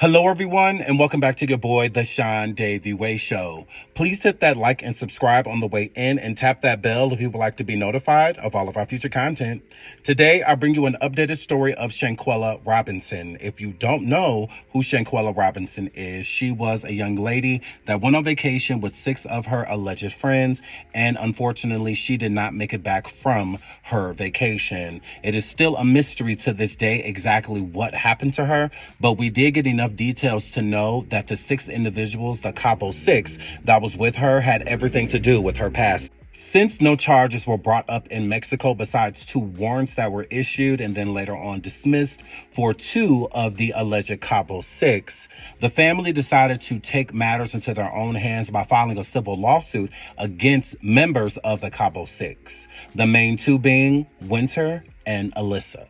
Hello, everyone, and welcome back to your boy, the SeanDavieWay Show. Please hit that like and subscribe on the way in and tap that bell if you would like to be notified of all of our future content. Today, I bring you an updated story of Shanquella Robinson. If you don't know who Shanquella Robinson is, she was a young lady that went on vacation with 6 of her alleged friends, and unfortunately, she did not make it back from her vacation. It is still a mystery to this day exactly what happened to her, but we did get enough details to know that the 6 individuals, the Cabo 6, that was with her had everything to do with her past. Since no charges were brought up in Mexico besides 2 warrants that were issued and then later on dismissed for 2 of the alleged Cabo 6, the family decided to take matters into their own hands by filing a civil lawsuit against members of the Cabo 6, the main 2 being Winter and Alysse.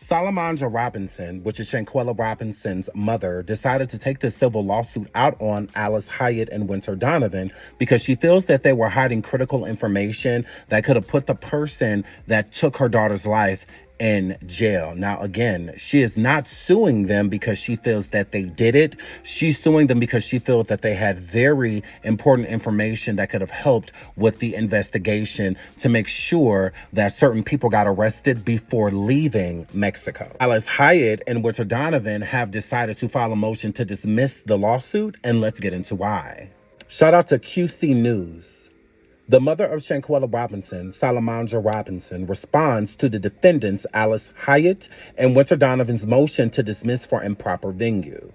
Salamandra Robinson, which is Shanquella Robinson's mother, decided to take this civil lawsuit out on Alysse Hyatt and Winter Donovan because she feels that they were hiding critical information that could have put the person that took her daughter's life in jail. Now, again, she is not suing them because she feels that they did it. She's suing them because she feels that they had very important information that could have helped with the investigation to make sure that certain people got arrested before leaving Mexico. Alysse Hyatt and Winter Donovan have decided to file a motion to dismiss the lawsuit, and let's get into why. Shout out to QC News. The mother of Shanquella Robinson, Salamandra Robinson, responds to the defendants Alysse Hyatt and Winter Donovan's motion to dismiss for improper venue.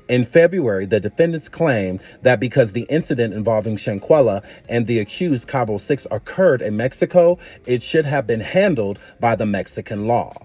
In February, the defendants claimed that because the incident involving Shanquella and the accused Cabo 6 occurred in Mexico, it should have been handled by the Mexican law.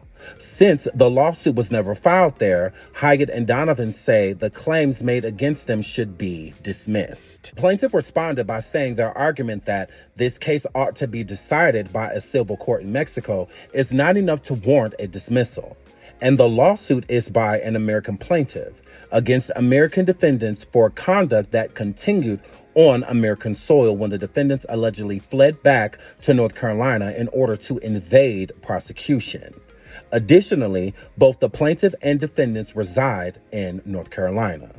Since the lawsuit was never filed there, Hyatt and Donovan say the claims made against them should be dismissed. Plaintiff responded by saying their argument that this case ought to be decided by a civil court in Mexico is not enough to warrant a dismissal. And the lawsuit is by an American plaintiff against American defendants for conduct that continued on American soil when the defendants allegedly fled back to North Carolina in order to evade prosecution. Additionally, both the plaintiff and defendants reside in North Carolina.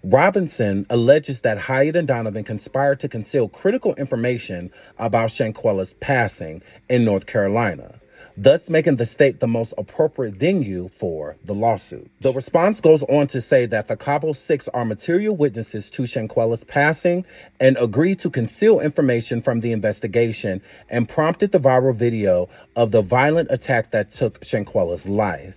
Robinson alleges that Hyatt and Donovan conspired to conceal critical information about Shanquella's passing in North Carolina, thus making the state the most appropriate venue for the lawsuit. The response goes on to say that the Cabo 6 are material witnesses to Shanquella's passing and agreed to conceal information from the investigation and prompted the viral video of the violent attack that took Shanquella's life.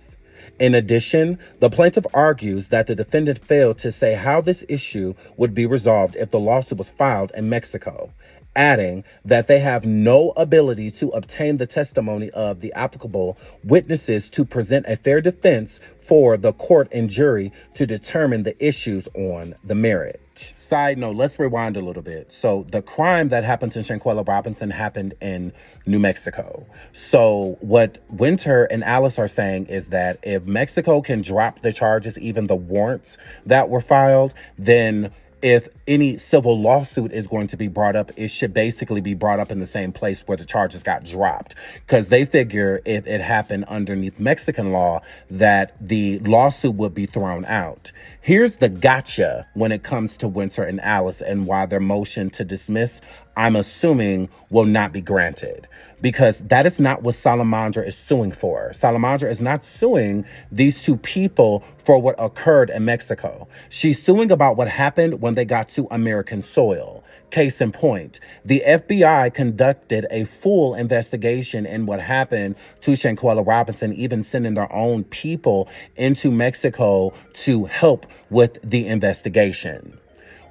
In addition, the plaintiff argues that the defendant failed to say how this issue would be resolved if the lawsuit was filed in Mexico, adding that they have no ability to obtain the testimony of the applicable witnesses to present a fair defense for the court and jury to determine the issues on the merit. Side note, let's rewind a little bit. So the crime that happened to Shanquella Robinson happened in New Mexico. So what Winter and Alysse are saying is that if Mexico can drop the charges, even the warrants that were filed, then if any civil lawsuit is going to be brought up, it should basically be brought up in the same place where the charges got dropped. Because they figure if it happened underneath Mexican law, that the lawsuit would be thrown out. Here's the gotcha when it comes to Winter and Alysse and why their motion to dismiss, I'm assuming, will not be granted. Because that is not what Salamandra is suing for. Salamandra is not suing these 2 people for what occurred in Mexico. She's suing about what happened when they got to American soil. Case in point, the FBI conducted a full investigation in what happened to Shanquella Robinson, even sending their own people into Mexico to help with the investigation.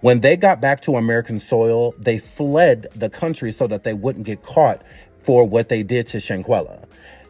When they got back to American soil, they fled the country so that they wouldn't get caught for what they did to Shanquella.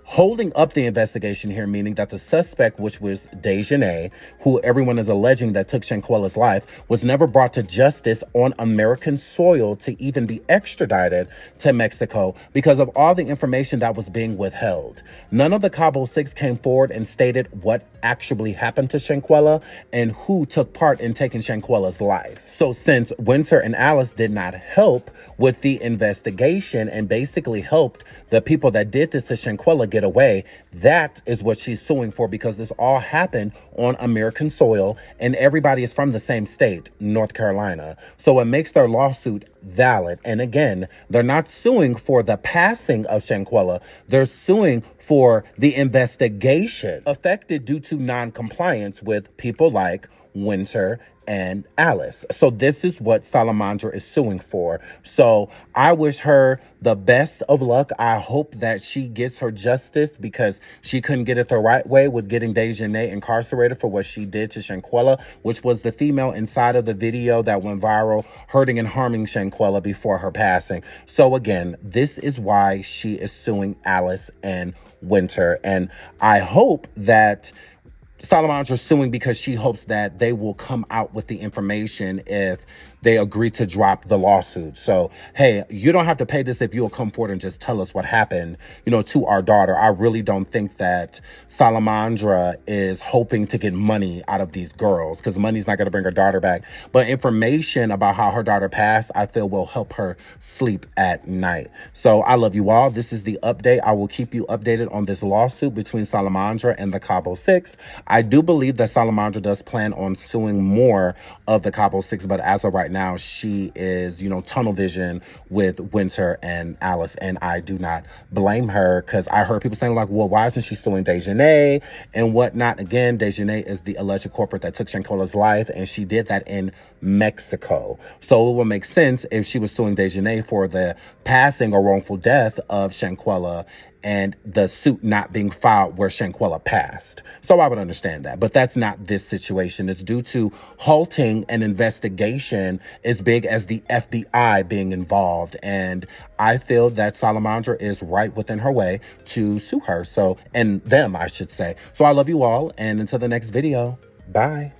Holding up the investigation here, meaning that the suspect, which was Dejanay, who everyone is alleging that took Shanquella's life, was never brought to justice on American soil to even be extradited to Mexico because of all the information that was being withheld. None of the Cabo 6 came forward and stated what actually happened to Shanquella and who took part in taking Shanquella's life. So since Winter and Alysse did not help with the investigation and basically helped the people that did this to Shanquella get away. That is what she's suing for, because this all happened on American soil and everybody is from the same state, North Carolina. So it makes their lawsuit valid. And again, they're not suing for the passing of Shanquella. They're suing for the investigation affected due to non-compliance with people like Winter and Alysse. So this is what Salamandra is suing for. So I wish her the best of luck. I hope that she gets her justice, because she couldn't get it the right way with getting Dejanay incarcerated for what she did to Shanquella, which was the female inside of the video that went viral, hurting and harming Shanquella before her passing. So again, this is why she is suing Alysse and Winter. And I hope that Salamandra's suing because she hopes that they will come out with the information if they agree to drop the lawsuit. So, hey, you don't have to pay this if you'll come forward and just tell us what happened, to our daughter. I really don't think that Salamandra is hoping to get money out of these girls, because money's not going to bring her daughter back. But information about how her daughter passed, I feel will help her sleep at night. So I love you all. This is the update. I will keep you updated on this lawsuit between Salamandra and the Cabo 6. I do believe that Salamandra does plan on suing more of the Cabo 6, but as of right now, she is, tunnel vision with Winter and Alysse, and I do not blame her, because I heard people saying, like, well, why isn't she suing Dejanay and whatnot? Again, Dejanay is the alleged corporate that took Shanquella's life, and she did that in Mexico. So it would make sense if she was suing Dejanay for the passing or wrongful death of Shanquella and the suit not being filed where Shanquella passed. So I would understand that. But that's not this situation. It's due to halting an investigation as big as the FBI being involved. And I feel that Salamandra is right within her way to sue her. So, and them, I should say. So I love you all. And until the next video, bye.